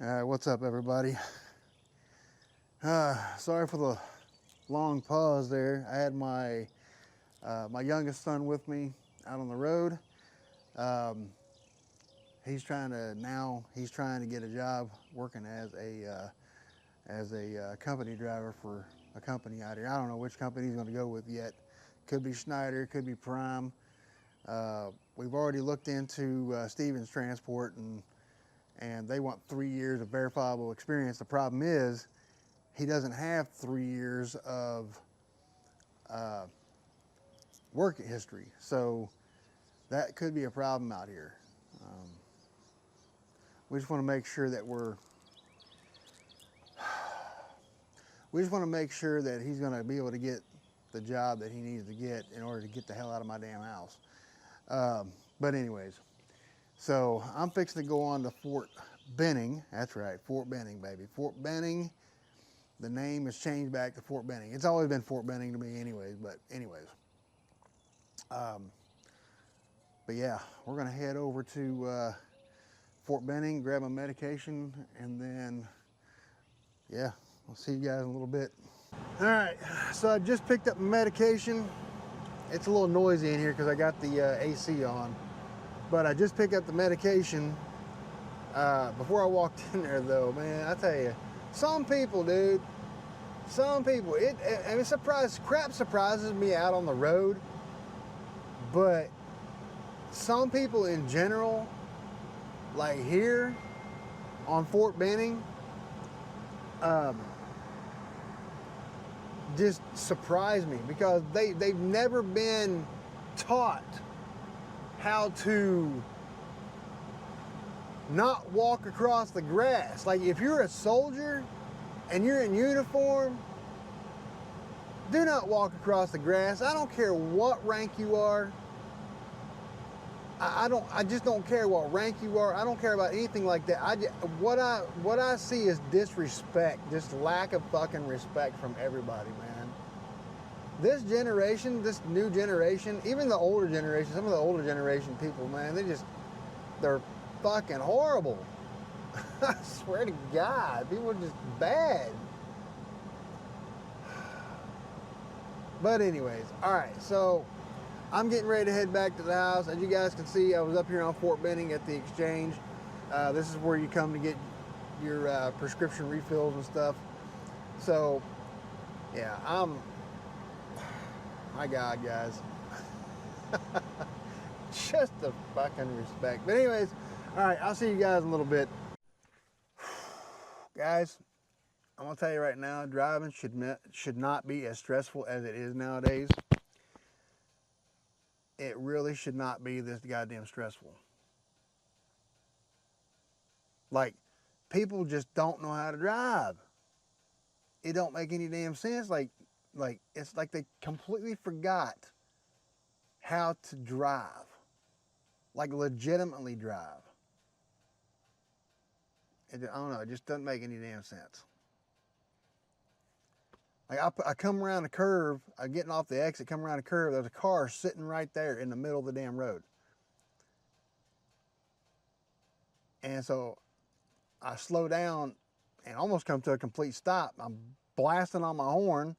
What's up, everybody? Sorry for the long pause there. I had my my youngest son with me out on the road. He's trying to get a job working as a company driver for a company out here. I don't know which company he's going to go with yet. Could be Schneider, could be Prime. We've already looked into Stevens Transport, and they want 3 years of verifiable experience. The problem is he doesn't have 3 years of work history, so that could be a problem out here. We just want to make sure that he's going to be able to get the job that he needs to get in order to get the hell out of my damn house. But anyways, so I'm fixing to go on to Fort Benning. That's right, Fort Benning, baby. Fort Benning. The name has changed back to Fort Benning. It's always been Fort Benning to me anyways, but anyways. But yeah, we're gonna head over to Fort Benning, grab my medication, and then, yeah, I'll see you guys in a little bit. All right, so I just picked up my medication. It's a little noisy in here because I got the AC on, but I just picked up the medication. Before I walked in there though, man, I tell you, some people, dude, crap surprises me out on the road, but some people in general, like here on Fort Benning, just surprise me because they've never been taught how to not walk across the grass. Like if you're a soldier and you're in uniform, do not walk across the grass. I don't care what rank you are. I just don't care what rank you are. I don't care about anything like that. What I see is disrespect, just lack of fucking respect from everybody, man. This generation, this new generation, even the older generation, some of the older generation people, man, they're fucking horrible. I swear to God, people are just bad. But anyways, all right, so I'm getting ready to head back to the house. As you guys can see, I was up here on Fort Benning at the exchange. This is where you come to get your prescription refills and stuff. So, yeah, my God, guys. Just the fucking respect. But anyways, all right, I'll see you guys in a little bit. Guys, I'm gonna tell you right now, driving should not be as stressful as it is nowadays. It really should not be this goddamn stressful. Like, people just don't know how to drive. It don't make any damn sense. Like it's like they completely forgot how to drive. Like legitimately drive. I don't know, it just doesn't make any damn sense. Like I come around a curve, I'm getting off the exit, come around a curve, there's a car sitting right there in the middle of the damn road. And so I slow down and almost come to a complete stop. I'm blasting on my horn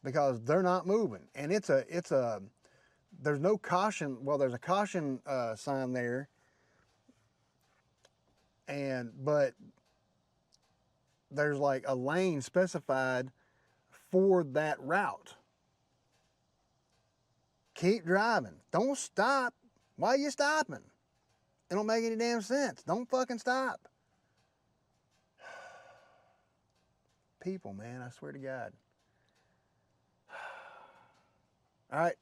because they're not moving. And there's no caution, well, there's a caution sign there. But there's like a lane specified for that route. Keep driving. Don't stop. Why are you stopping? It don't make any damn sense. Don't fucking stop. People, man, I swear to God. All right,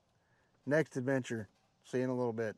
next adventure. See you in a little bit.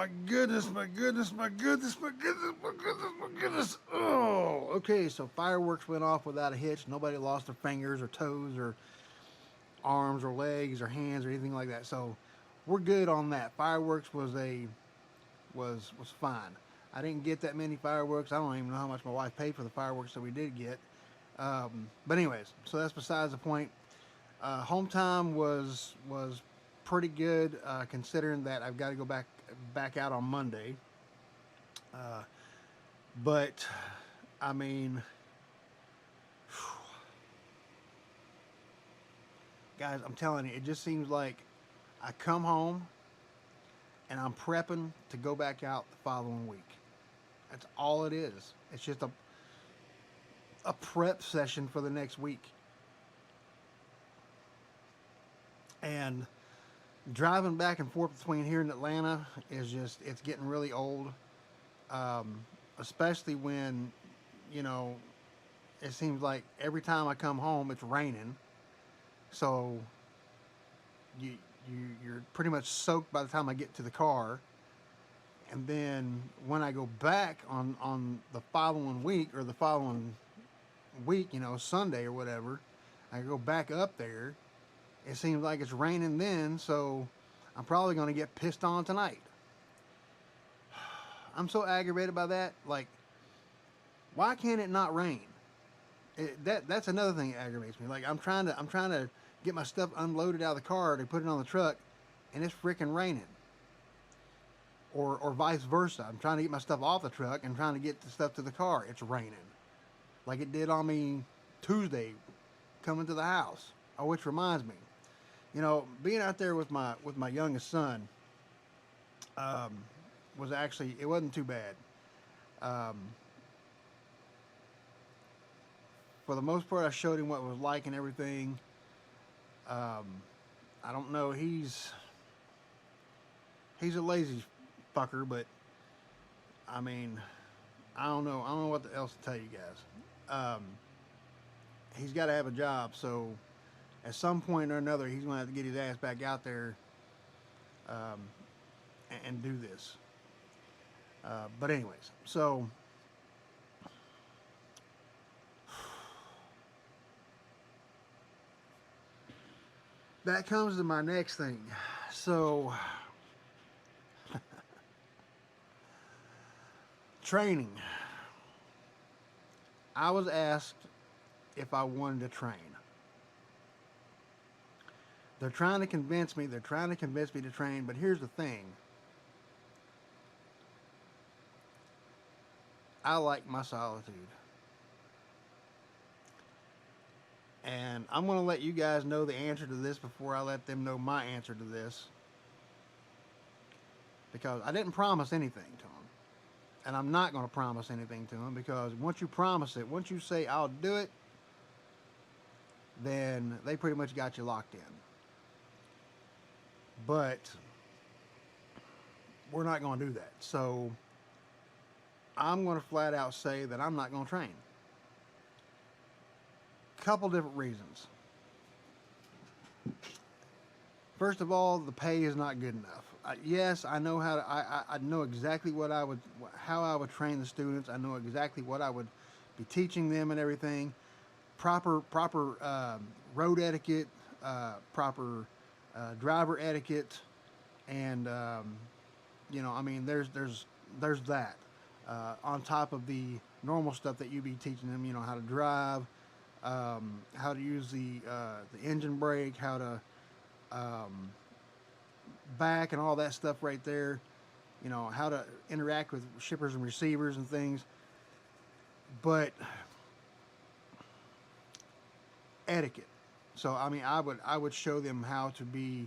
my goodness, my goodness, my goodness, my goodness, my goodness, my goodness. Oh, okay, so fireworks went off without a hitch. Nobody lost their fingers or toes or arms or legs or hands or anything like that. So we're good on that. Fireworks was fine. I didn't get that many fireworks. I don't even know how much my wife paid for the fireworks that we did get. But anyways, so that's besides the point. Home time was pretty good, considering that I've got to go back out on Monday. Uh, but I mean, guys, I'm telling you, it just seems like I come home and I'm prepping to go back out the following week. That's all it is. It's just a prep session for the next week. And driving back and forth between here and Atlanta is just, it's getting really old. Um, Especially when, you know, it seems like every time I come home it's raining. So you, you're pretty much soaked by the time I get to the car. And then when I go back on the following week or the following week, you know, Sunday or whatever, I go back up there. It seems like it's raining then, so I'm probably going to get pissed on tonight. I'm so aggravated by that. Like, why can't it not rain? That's another thing that aggravates me. Like, I'm trying to get my stuff unloaded out of the car to put it on the truck, and it's freaking raining. Or vice versa. I'm trying to get my stuff off the truck and trying to get the stuff to the car. It's raining, like it did on me Tuesday, coming to the house. Oh, which reminds me, you know, being out there with my youngest son, um, was actually, it wasn't too bad. Um, for the most part, I showed him what it was like and everything. Um, I don't know. He's a lazy fucker, but I mean, I don't know. I don't know what else to tell you guys. He's got to have a job, so at some point or another, he's going to have to get his ass back out there, um, and do this. But anyways, so that comes to my next thing. So training. I was asked if I wanted to train. They're trying to convince me. They're trying to convince me to train. But here's the thing. I like my solitude. And I'm going to let you guys know the answer to this before I let them know my answer to this. Because I didn't promise anything to them. And I'm not going to promise anything to them, because once you promise it, once you say I'll do it, then they pretty much got you locked in. But we're not going to do that. So I'm going to flat out say that I'm not going to train. Couple different reasons. First of all, the pay is not good enough. Yes, I know how to. I know exactly how I would train the students. I know exactly what I would be teaching them and everything. Proper road etiquette, proper driver etiquette, and you know, I mean, there's that on top of the normal stuff that you be teaching them. You know, how to drive, how to use the engine brake, how to back and all that stuff right there. You know, how to interact with shippers and receivers and things. But etiquette. So I mean, I would show them how to be,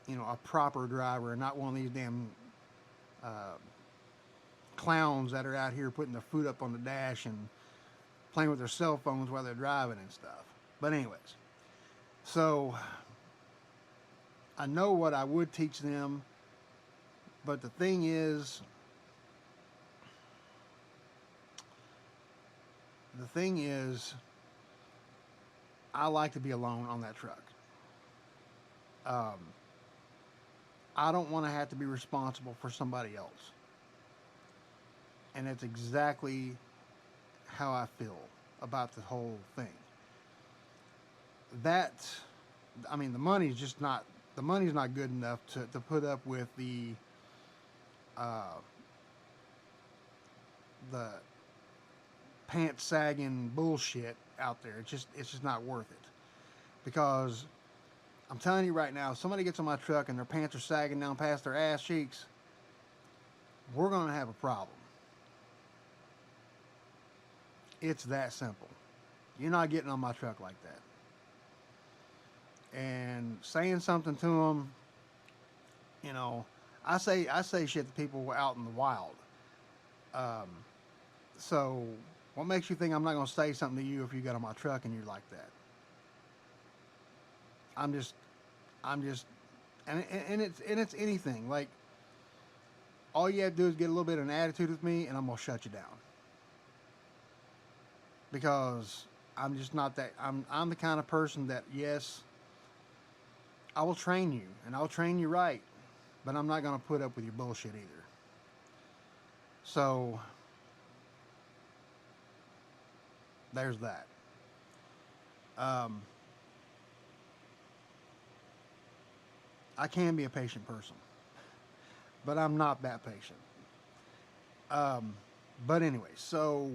you know, a proper driver and not one of these damn clowns that are out here putting their foot up on the dash and playing with their cell phones while they're driving and stuff. But anyways, so I know what I would teach them, but the thing is, I like to be alone on that truck. Um, I don't want to have to be responsible for somebody else. And that's exactly how I feel about the whole thing. That, I mean, the money's not good enough to put up with uh, the pants sagging bullshit out there. It's just not worth it. Because I'm telling you right now, if somebody gets on my truck and their pants are sagging down past their ass cheeks, we're gonna have a problem. It's that simple. You're not getting on my truck like that. And saying something to them, you know, I say shit to people out in the wild. Um, so what makes you think I'm not gonna say something to you if you got on my truck and you're like that? I'm just, I'm just, and it's anything. Like all you have to do is get a little bit of an attitude with me, and I'm gonna shut you down because I'm just not that. I'm the kind of person that yes, I will train you and I'll train you right, but I'm not gonna put up with your bullshit either. So there's that. Um, I can be a patient person, but I'm not that patient. Um, but anyway, so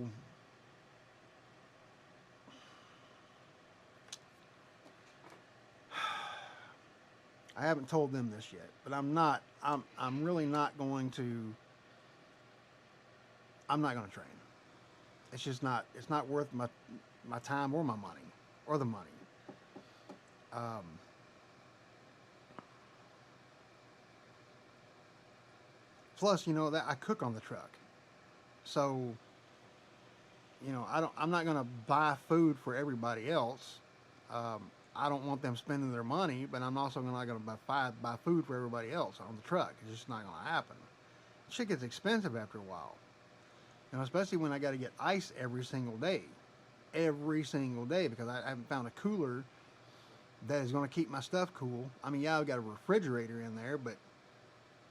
I haven't told them this yet, but I'm not. I'm really not going to. I'm not going to train. It's just not. It's not worth my time or my money or the money. Um, plus, you know that I cook on the truck, so you know I don't. I'm not going to buy food for everybody else. Um, I don't want them spending their money, but I'm also not going to buy food for everybody else on the truck. It's just not going to happen. Shit gets expensive after a while. You know, especially when I got to get ice every single day, because I haven't found a cooler that is going to keep my stuff cool. I mean, yeah, I've got a refrigerator in there, but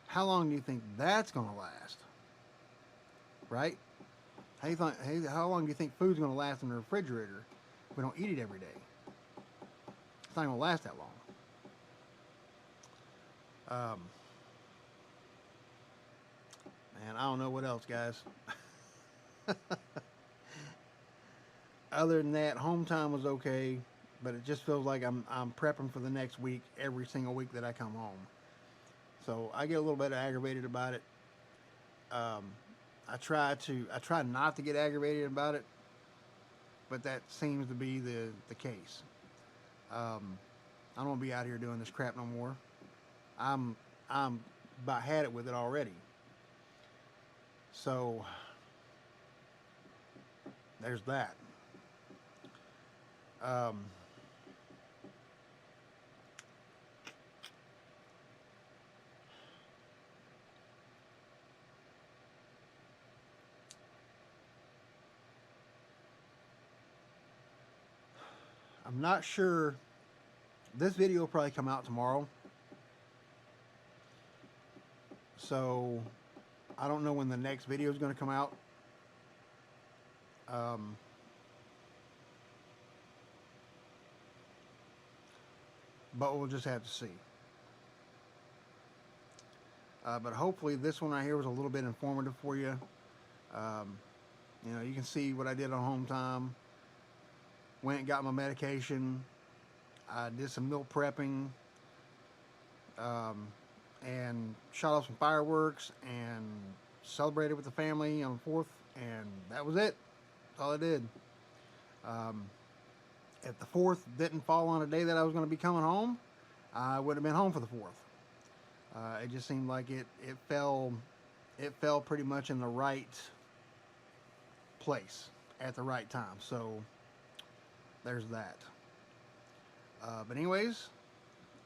how long do you think that's going to last? Right? How long do you think food's going to last in the refrigerator? We don't eat it every day. It's not going to last that long. Man, I don't know what else, guys. Other than that, home time was okay, but it just feels like I'm prepping for the next week every single week that I come home. So I get a little bit aggravated about it. Um, I try not to get aggravated about it, but that seems to be the case. I don't want to be out here doing this crap no more. I'm I'm about had it with it already. So there's that. Um, I'm not sure. This video will probably come out tomorrow. So I don't know when the next video is going to come out. Um, but we'll just have to see. But hopefully this one right here was a little bit informative for you. Um, you know, you can see what I did on home time. Went and got my medication. I did some meal prepping. Um, and shot off some fireworks and celebrated with the family on the 4th. And that was it. That's all I did. Um, if the 4th didn't fall on a day that I was going to be coming home, I would have been home for the 4th. It just seemed like it fell pretty much in the right place at the right time. So there's that. But anyways,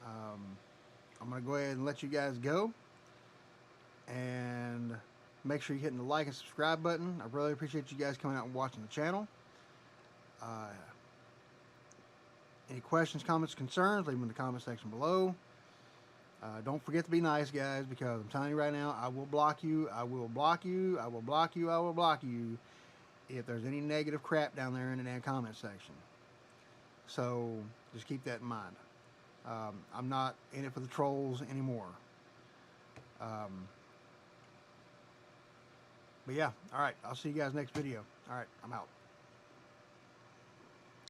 um, I'm gonna go ahead and let you guys go, and make sure you're hitting the like and subscribe button. I really appreciate you guys coming out and watching the channel. Uh, any questions, comments, concerns, leave them in the comment section below. Don't forget to be nice, guys, because I'm telling you right now, I will block you. I will block you. I will block you. I will block you if there's any negative crap down there in the damn comment section. So just keep that in mind. I'm not in it for the trolls anymore. But yeah, all right. I'll see you guys next video. All right, I'm out.